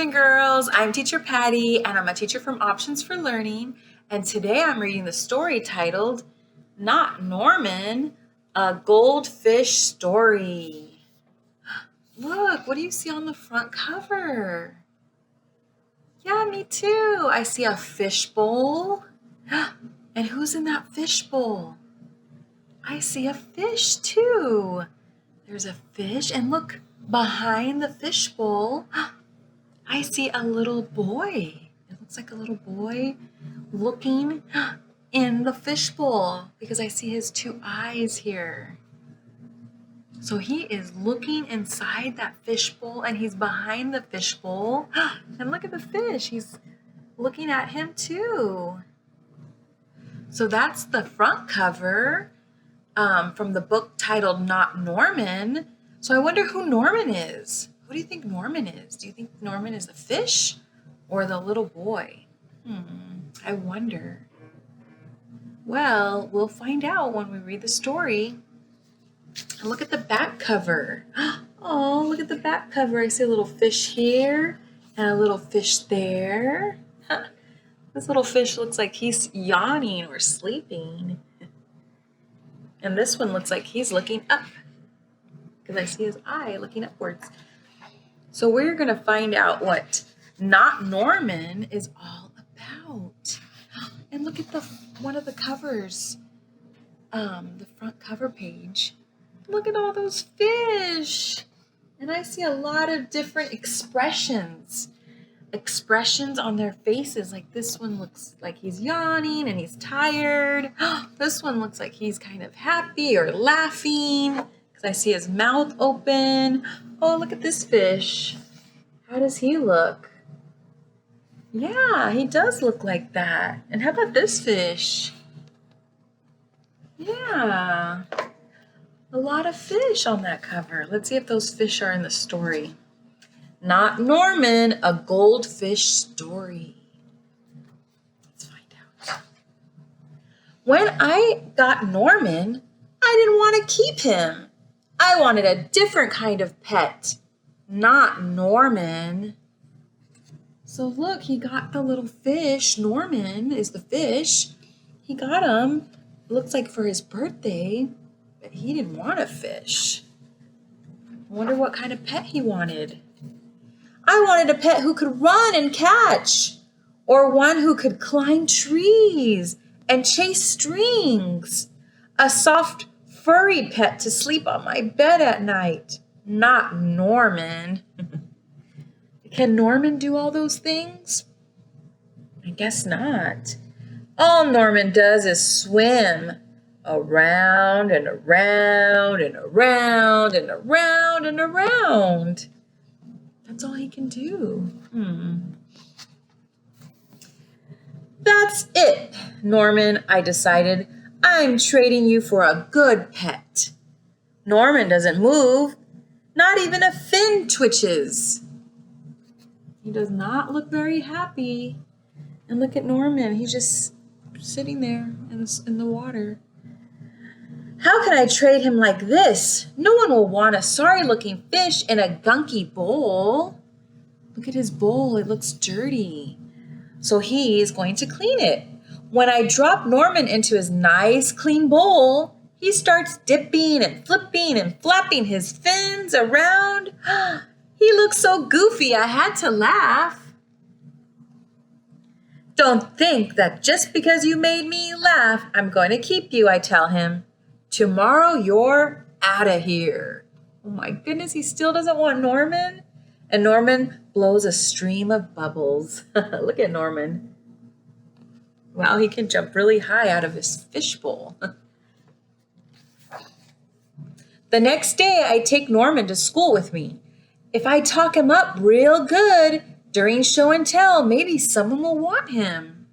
and girls, I'm Teacher Patty and I'm a teacher from Options for Learning, and today I'm reading the story titled Not Norman, a Goldfish Story. Look, what do you see on the front cover? Yeah, me too. I see a fishbowl. And who's in that fishbowl? I see a fish too. There's a fish, and look, behind the fishbowl, I see a little boy. It looks like a little boy looking in the fishbowl because I see his two eyes here. So he is looking inside that fishbowl and he's behind the fishbowl. And look at the fish. He's looking at him too. So that's the front cover from the book titled Not Norman. So I wonder who Norman is. Who do you think Norman is? Do you think Norman is the fish or the little boy? I wonder. Well, we'll find out when we read the story. And look at the back cover. Oh, look at the back cover. I see a little fish here and a little fish there. This little fish looks like he's yawning or sleeping. And this one looks like he's looking up because I see his eye looking upwards. So we're going to find out what Not Norman is all about. And look at one of the covers, the front cover page. Look at all those fish. And I see a lot of different expressions on their faces. Like this one looks like he's yawning and he's tired. This one looks like he's kind of happy or laughing because I see his mouth open. Oh, look at this fish. How does he look? Yeah, he does look like that. And how about this fish? Yeah, a lot of fish on that cover. Let's see if those fish are in the story. Not Norman, a Goldfish Story. Let's find out. When I got Norman, I didn't want to keep him. I wanted a different kind of pet. Not Norman. So look, he got the little fish. Norman is the fish. He got him, looks like for his birthday, but he didn't want a fish. I wonder what kind of pet he wanted. I wanted a pet who could run and catch, or one who could climb trees and chase strings. A soft furry pet to sleep on my bed at night. Not Norman. Can Norman do all those things? I guess not. All Norman does is swim around and around and around and around and around. That's all he can do. That's it, Norman, I decided. I'm trading you for a good pet. Norman doesn't move. Not even a fin twitches. He does not look very happy. And look at Norman. He's just sitting there in the water. How can I trade him like this? No one will want a sorry-looking fish in a gunky bowl. Look at his bowl. It looks dirty. So he's going to clean it. When I drop Norman into his nice, clean bowl, he starts dipping and flipping and flapping his fins around. He looks so goofy, I had to laugh. Don't think that just because you made me laugh, I'm going to keep you, I tell him. Tomorrow you're out of here. Oh my goodness, he still doesn't want Norman. And Norman blows a stream of bubbles. Look at Norman. Wow, he can jump really high out of his fishbowl. The next day, I take Norman to school with me. If I talk him up real good during show and tell, maybe someone will want him.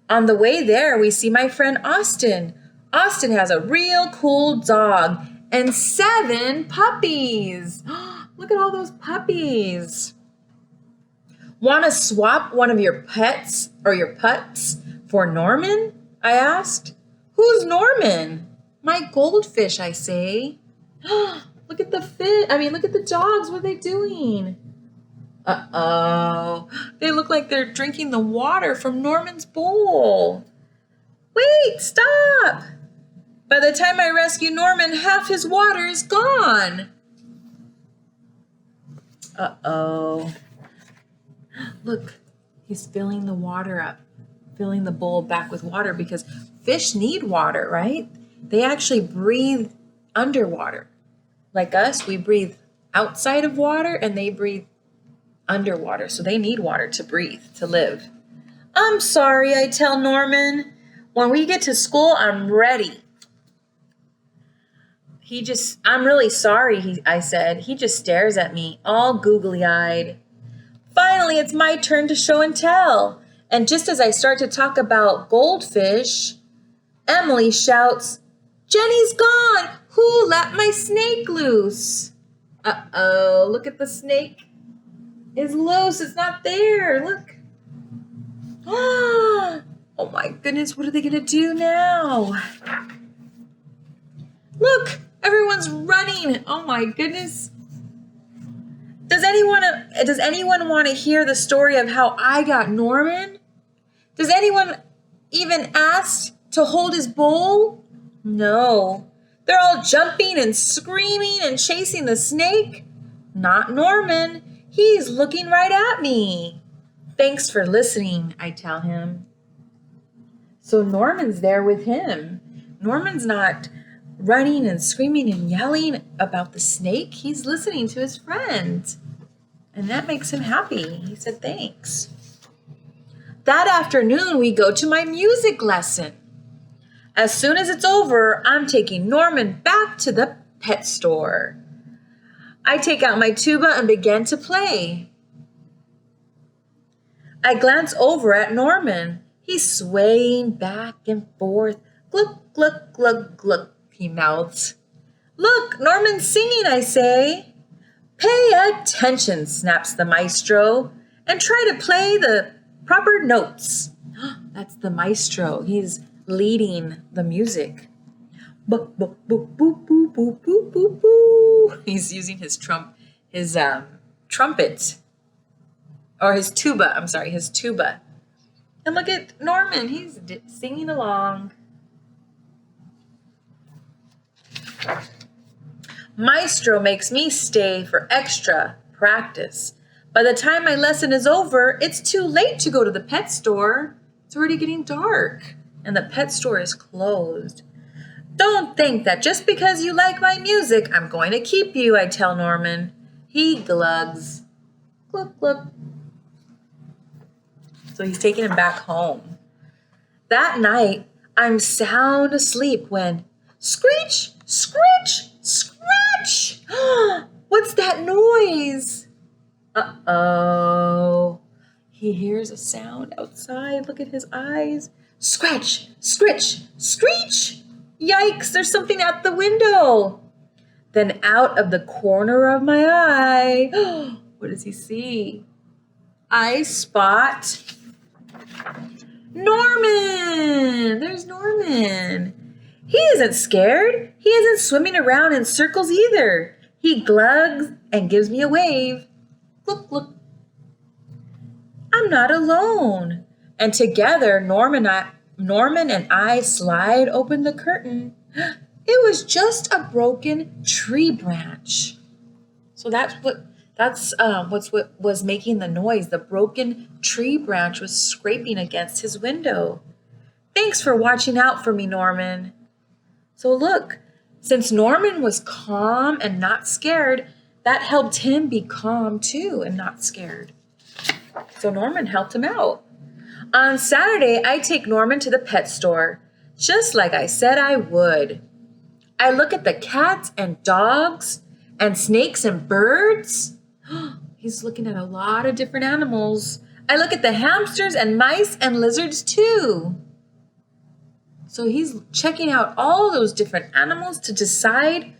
On the way there, we see my friend Austin. Austin has a real cool dog and 7 puppies. Look at all those puppies. Want to swap one of your pets or your pups for Norman? I asked. Who's Norman? My goldfish, I say. Look at the fish. Look at the dogs. What are they doing? Uh-oh. They look like they're drinking the water from Norman's bowl. Wait, stop! By the time I rescue Norman, half his water is gone. Uh-oh. Look, he's filling the water up, filling the bowl back with water because fish need water, right? They actually breathe underwater. Like us, we breathe outside of water and they breathe underwater. So they need water to breathe, to live. I'm sorry, I tell Norman. When we get to school, I'm ready. I'm really sorry, I said. He just stares at me, all googly-eyed. Finally, it's my turn to show and tell. And just as I start to talk about Goldfish, Emily shouts, Jenny's gone! Who let my snake loose? Uh-oh, look at the snake. It's loose, it's not there, look. Oh my goodness, what are they gonna do now? Look, everyone's running. Oh my goodness. Does anyone want to hear the story of how I got Norman? Does anyone even ask to hold his bowl? No. They're all jumping and screaming and chasing the snake. Not Norman. He's looking right at me. Thanks for listening, I tell him. So Norman's there with him. Norman's not running and screaming and yelling about the snake. He's listening to his friend. And that makes him happy. He said, thanks. That afternoon, we go to my music lesson. As soon as it's over, I'm taking Norman back to the pet store. I take out my tuba and begin to play. I glance over at Norman. He's swaying back and forth. Gluck, gluck, gluck, gluck, he mouths. Look, Norman's singing, I say. Pay attention, snaps the maestro, and try to play the proper notes. That's the maestro. He's leading the music. Boop, boop, boop, boop, boop, boop, boop, boop, boop. He's using his trumpet, or his tuba. And look at Norman. He's singing along. Maestro makes me stay for extra practice. By the time my lesson is over, it's too late to go to the pet store. It's already getting dark, and the pet store is closed. Don't think that just because you like my music, I'm going to keep you, I tell Norman. He glugs. Glug, glug. So he's taking him back home. That night, I'm sound asleep when Screech, Screech, Scratch! What's that noise? Uh-oh. He hears a sound outside. Look at his eyes. Scratch, Scritch, Screech! Yikes, there's something at the window. Then out of the corner of my eye, what does he see? I spot Norman. There's Norman. He isn't scared. He isn't swimming around in circles either. He glugs and gives me a wave. Look, look. I'm not alone. And together, Norman and I slide open the curtain. It was just a broken tree branch. So that's what was making the noise. The broken tree branch was scraping against his window. Thanks for watching out for me, Norman. So look, since Norman was calm and not scared, that helped him be calm too and not scared. So Norman helped him out. On Saturday, I take Norman to the pet store, just like I said I would. I look at the cats and dogs and snakes and birds. He's looking at a lot of different animals. I look at the hamsters and mice and lizards too. So he's checking out all those different animals to decide,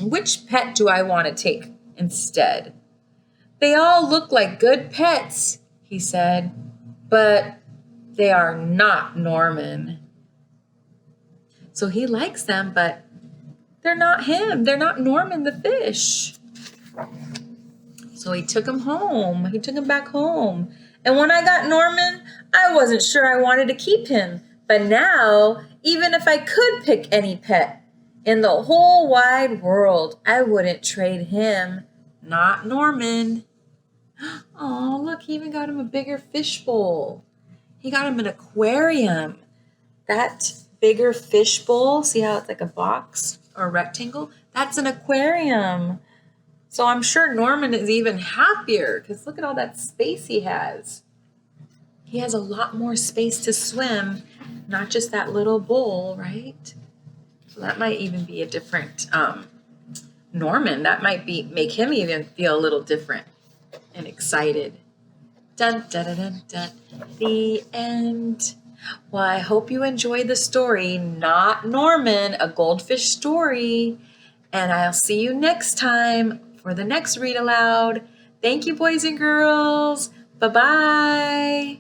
which pet do I want to take instead? They all look like good pets, he said, but they are not Norman. So he likes them, but they're not him. They're not Norman the fish. So he took him home. He took him back home. And when I got Norman, I wasn't sure I wanted to keep him. But now, even if I could pick any pet in the whole wide world, I wouldn't trade him. Not Norman. Oh, look, he even got him a bigger fish bowl. He got him an aquarium. That bigger fish bowl, see how it's like a box or a rectangle? That's an aquarium. So I'm sure Norman is even happier because look at all that space he has. He has a lot more space to swim, not just that little bowl, right? So that might even be a different Norman. That might make him even feel a little different and excited. Dun, dun, dun, dun, dun. The end. Well, I hope you enjoyed the story, Not Norman, a goldfish story. And I'll see you next time for the next read aloud. Thank you, boys and girls. Bye-bye.